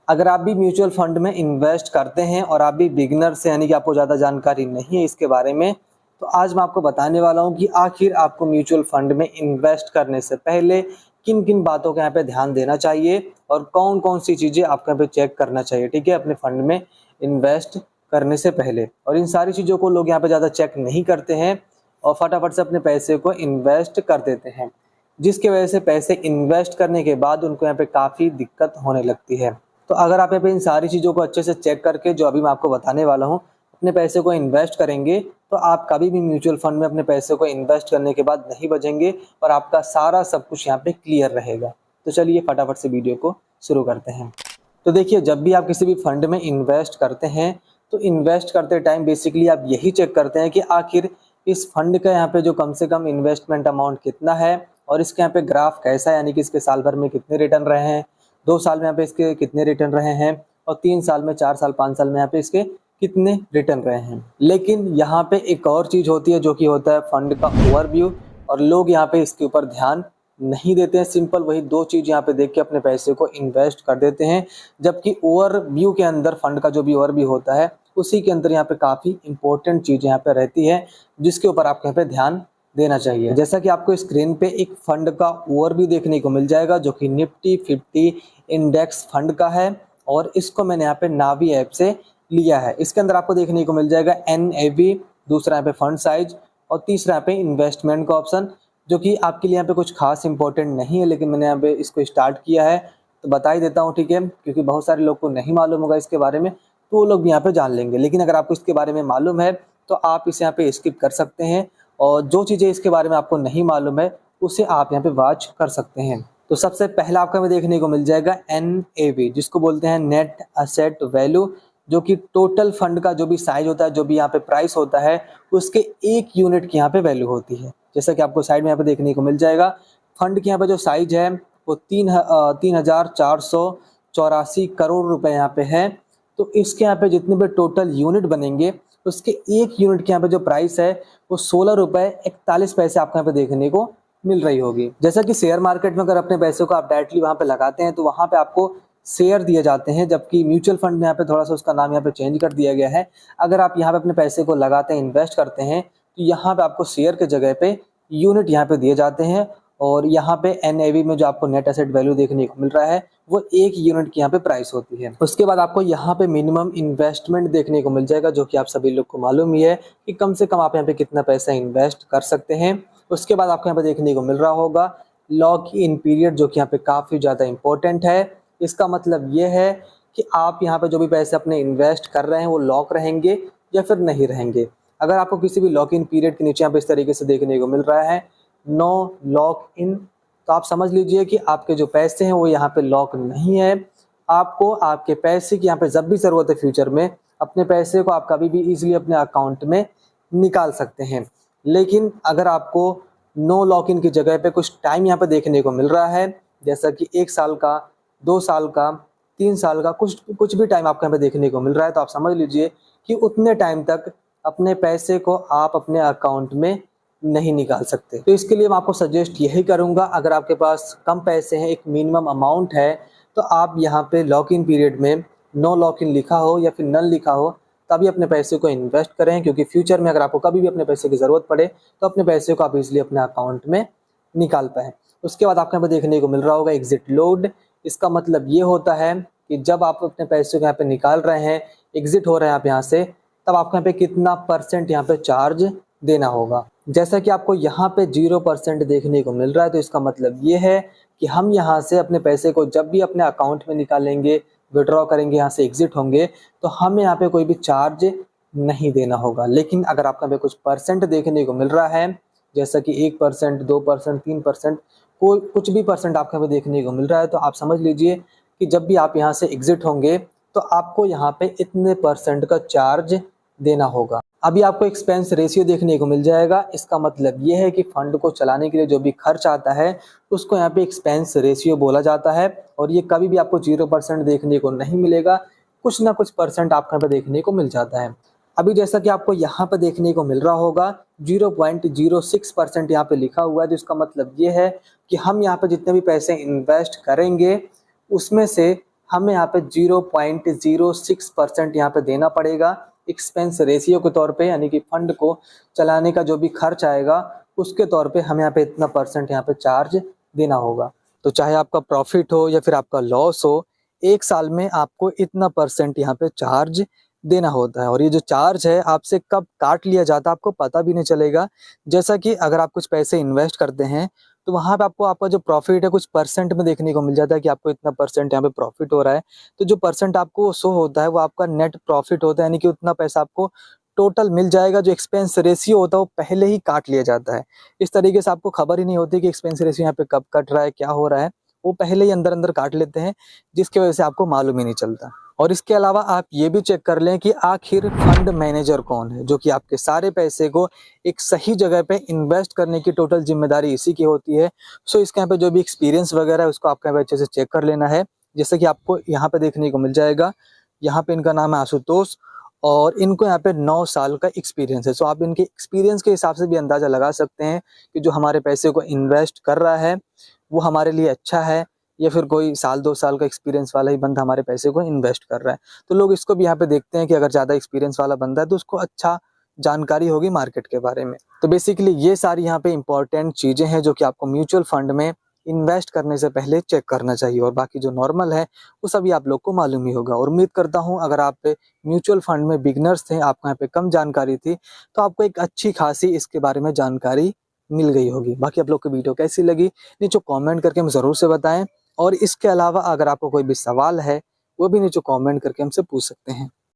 अगर आप भी म्यूचुअल फंड में इन्वेस्ट करते हैं और आप भी बिगिनर से यानी कि आपको ज़्यादा जानकारी नहीं है इसके बारे में, तो आज मैं आपको बताने वाला हूं कि आखिर आपको म्यूचुअल फंड में इन्वेस्ट करने से पहले किन किन बातों का यहाँ पे ध्यान देना चाहिए और कौन कौन सी चीज़ें आपको यहाँ पे चेक करना चाहिए, ठीक है, अपने फंड में इन्वेस्ट करने से पहले। और इन सारी चीज़ों को लोग यहाँ पे ज़्यादा चेक नहीं करते हैं और फटाफट से अपने पैसे को इन्वेस्ट कर देते हैं, जिसकी वजह से पैसे इन्वेस्ट करने के बाद उनको यहाँ पे काफ़ी दिक्कत होने लगती है। तो अगर आप यहाँ पे इन सारी चीज़ों को अच्छे से चेक करके जो अभी मैं आपको बताने वाला हूँ अपने पैसे को इन्वेस्ट करेंगे, तो आप कभी भी म्यूचुअल फंड में अपने पैसे को इन्वेस्ट करने के बाद नहीं बचेंगे और आपका सारा सब कुछ यहाँ पे क्लियर रहेगा। तो चलिए फटाफट से वीडियो को शुरू करते हैं। तो देखिए, जब भी आप किसी भी फंड में इन्वेस्ट करते हैं तो इन्वेस्ट करते टाइम बेसिकली आप यही चेक करते हैं कि आखिर इस फंड का यहाँ पे जो कम से कम इन्वेस्टमेंट अमाउंट कितना है और इसके यहाँ पे ग्राफ कैसा है, यानी कि इसके साल भर में कितने रिटर्न रहे हैं, 2 साल में यहाँ पे इसके कितने रिटर्न रहे हैं और 3 साल में, 4 साल, 5 साल में यहाँ पे इसके कितने रिटर्न रहे हैं। लेकिन यहाँ पे एक और चीज़ होती है जो कि होता है फंड का ओवरव्यू, और लोग यहाँ पे इसके ऊपर ध्यान नहीं देते हैं। सिंपल वही 2 चीज़ यहाँ पे देख के अपने पैसे को इन्वेस्ट कर देते हैं, जबकि ओवरव्यू के अंदर, फंड का जो भी ओवरव्यू होता है उसी के अंदर यहाँ पे काफ़ी इंपॉर्टेंट चीज़ यहाँ पे रहती है जिसके ऊपर आपको यहाँ पे ध्यान देना चाहिए। जैसा कि आपको स्क्रीन पे एक फंड का ओवरव्यू देखने को मिल जाएगा जो कि निफ्टी 50 इंडेक्स फंड का है, और इसको मैंने यहाँ पे नावी ऐप से लिया है। इसके अंदर आपको देखने को मिल जाएगा NAV, दूसरा यहाँ पे फंड साइज और तीसरा यहाँ पे इन्वेस्टमेंट का ऑप्शन, जो कि आपके लिए यहाँ पे कुछ खास इंपॉर्टेंट नहीं है, लेकिन मैंने यहाँ पे इसको स्टार्ट किया है तो बता ही देता हूँ, ठीक है, क्योंकि बहुत सारे लोग को नहीं मालूम होगा इसके बारे में, तो वो लोग भी यहाँ पे जान लेंगे। लेकिन अगर आपको इसके बारे में मालूम है तो आप इसे यहाँ पे स्किप कर सकते हैं और जो चीज़ें इसके बारे में आपको नहीं मालूम है उसे आप यहाँ पे वॉच कर सकते हैं। तो सबसे पहला आपको हमें देखने को मिल जाएगा NAV, जिसको बोलते हैं नेट असेट वैल्यू, जो कि टोटल फंड का जो भी साइज होता है, जो भी यहाँ पे प्राइस होता है, उसके 1 यूनिट की यहाँ पे वैल्यू होती है। जैसा कि आपको साइड में यहाँ पे देखने को मिल जाएगा, फंड के यहाँ पे जो साइज है वो 3,484 करोड़ रुपए यहाँ पे है। तो इसके यहाँ पे जितने भी टोटल यूनिट बनेंगे उसके 1 यूनिट के यहाँ पे जो प्राइस है वो 16 रुपए 41 पैसे आपको यहाँ पे देखने को मिल रही होगी। जैसा कि शेयर मार्केट में अगर अपने पैसे को आप डायरेक्टली वहाँ पे लगाते हैं तो वहाँ पे आपको शेयर दिए जाते हैं, जबकि म्यूचुअल फंड में यहाँ पे थोड़ा सा उसका नाम यहाँ पे चेंज कर दिया गया है। अगर आप यहाँ पे अपने पैसे को लगाते हैं, इन्वेस्ट करते हैं, तो यहाँ पे आपको शेयर के जगह पे यूनिट यहाँ पे दिए जाते हैं, और यहाँ पे NAV में जो आपको नेट एसेट वैल्यू देखने को मिल रहा है वो 1 यूनिट की यहाँ पे प्राइस होती है। उसके बाद आपको यहाँ पे मिनिमम इन्वेस्टमेंट देखने को मिल जाएगा, जो कि आप सभी लोग को मालूम ही है कि कम से कम आप यहाँ पे कितना पैसा इन्वेस्ट कर सकते हैं। उसके बाद आपको यहाँ पे देखने को मिल रहा होगा लॉक इन पीरियड, जो कि यहाँ पे काफ़ी ज़्यादा इंपॉर्टेंट है। इसका मतलब ये है कि आप यहाँ पे जो भी पैसे अपने इन्वेस्ट कर रहे हैं वो लॉक रहेंगे या फिर नहीं रहेंगे। अगर आपको किसी भी लॉक इन पीरियड के नीचे यहाँ पे इस तरीके से देखने को मिल रहा है नो लॉक इन, तो आप समझ लीजिए कि आपके जो पैसे हैं वो यहाँ पे लॉक नहीं है। आपको आपके पैसे की यहाँ पे जब भी ज़रूरत है फ्यूचर में, अपने पैसे को आप कभी भी इजीली अपने अकाउंट में निकाल सकते हैं। लेकिन अगर आपको नो लॉक इन की जगह पे कुछ टाइम यहाँ पे देखने को मिल रहा है, जैसा कि 1 साल का, 2 साल का, 3 साल का, कुछ भी टाइम आपको यहाँ पे देखने को मिल रहा है, तो आप समझ लीजिए कि उतने टाइम तक अपने पैसे को आप अपने अकाउंट में नहीं निकाल सकते। तो इसके लिए मैं आपको सजेस्ट यही करूंगा, अगर आपके पास कम पैसे हैं, एक मिनिमम अमाउंट है, तो आप यहाँ पे लॉक इन पीरियड में नो लॉक इन लिखा हो या फिर नल लिखा हो तभी अपने पैसे को इन्वेस्ट करें, क्योंकि फ्यूचर में अगर आपको कभी भी अपने पैसे की ज़रूरत पड़े तो अपने पैसे को आप इजीली अपने अकाउंट में निकाल पाएँ। उसके बाद आपको यहाँ पे देखने को मिल रहा होगा एग्जिट लोड। इसका मतलब ये होता है कि जब आप अपने पैसे को यहाँ पे निकाल रहे हैं, एग्जिट हो रहे हैं आप यहाँ से, तब आपको यहाँ पे कितना % यहाँ पे चार्ज देना होगा। जैसा कि आपको यहाँ पे 0% देखने को मिल रहा है, तो इसका मतलब ये है कि हम यहाँ से अपने पैसे को जब भी अपने अकाउंट में निकालेंगे, विड्रॉ करेंगे, यहाँ से एग्जिट होंगे, तो हमें यहाँ पे कोई भी चार्ज नहीं देना होगा। लेकिन अगर आपका पे कुछ % देखने को मिल रहा है, जैसा कि 1%, 2%, 3%, कोई कुछ भी % आपका पे देखने को मिल रहा है, तो आप समझ लीजिए कि जब भी आप यहाँ से एग्जिट होंगे तो आपको यहाँ पे इतने % का चार्ज देना होगा। अभी आपको एक्सपेंस रेशियो देखने को मिल जाएगा। इसका मतलब ये है कि फंड को चलाने के लिए जो भी खर्च आता है उसको यहाँ पे एक्सपेंस रेशियो बोला जाता है, और ये कभी भी आपको 0% देखने को नहीं मिलेगा, कुछ ना कुछ % आपको यहाँ पे देखने को मिल जाता है। अभी जैसा कि आपको यहाँ पे देखने को मिल रहा होगा 0.06% यहाँ पे लिखा हुआ है, तो इसका मतलब ये है कि हम यहाँ पे जितने भी पैसे इन्वेस्ट करेंगे उसमें से हमें यहाँ पे 0.06% यहाँ पे देना पड़ेगा एक्सपेंस रेशियो के तौर पे, यानी कि फंड को चलाने का जो भी खर्च आएगा उसके तौर पे हमें यहाँ पे इतना परसेंट यहाँ पे चार्ज देना होगा। तो चाहे आपका प्रॉफिट हो या फिर आपका लॉस हो, एक साल में आपको इतना परसेंट यहाँ पे चार्ज देना होता है। और ये जो चार्ज है आपसे कब काट लिया जाता है आपको पता भी नहीं चलेगा। जैसा कि अगर आप कुछ पैसे इन्वेस्ट करते हैं तो वहाँ पे आपको आपका जो प्रॉफिट है कुछ परसेंट में देखने को मिल जाता है कि आपको इतना परसेंट यहाँ पे प्रॉफिट हो रहा है। तो जो परसेंट आपको शो होता है वो आपका नेट प्रॉफिट होता है, यानी कि उतना पैसा आपको टोटल मिल जाएगा। जो एक्सपेंस रेशियो होता है वो पहले ही काट लिया जाता है। इस तरीके से आपको खबर ही नहीं होती कि एक्सपेंस रेशियो यहाँ पे कब कट रहा है, क्या हो रहा है, वो पहले ही अंदर अंदर काट लेते हैं, जिसकी वजह से आपको मालूम ही नहीं चलता। और इसके अलावा आप ये भी चेक कर लें कि आखिर फंड मैनेजर कौन है, जो कि आपके सारे पैसे को एक सही जगह पे इन्वेस्ट करने की टोटल जिम्मेदारी इसी की होती है। सो इसके यहाँ पे जो भी एक्सपीरियंस वगैरह है उसको आपको यहाँ पे अच्छे से चेक कर लेना है। जैसे कि आपको यहाँ पे देखने को मिल जाएगा, यहाँ पे इनका नाम है आशुतोष और इनको यहाँ पे 9 साल का एक्सपीरियंस है। सो आप इनके एक्सपीरियंस के हिसाब से भी अंदाजा लगा सकते हैं कि जो हमारे पैसे को इन्वेस्ट कर रहा है वो हमारे लिए अच्छा है या फिर कोई साल 2 साल का एक्सपीरियंस वाला ही बंदा हमारे पैसे को इन्वेस्ट कर रहा है। तो लोग इसको भी यहाँ पे देखते हैं कि अगर ज़्यादा एक्सपीरियंस वाला बंदा है तो उसको अच्छा जानकारी होगी मार्केट के बारे में। तो बेसिकली ये सारी यहाँ पे इंपॉर्टेंट चीज़ें हैं जो कि आपको म्यूचुअल फंड में इन्वेस्ट करने से पहले चेक करना चाहिए। और बाकी जो नॉर्मल है वो सभी आप लोग को मालूम ही होगा। और उम्मीद करता हूँ अगर आप म्यूचुअल फंड में बिगनर्स थे, आपको यहाँ पे कम जानकारी थी, तो आपको एक अच्छी खासी इसके बारे में जानकारी मिल गई होगी। बाकी आप लोग को वीडियो कैसी लगी नीचे कमेंट करके हमें ज़रूर से बताएं। और इसके अलावा अगर आपको कोई भी सवाल है वो भी नीचे कमेंट करके हमसे पूछ सकते हैं।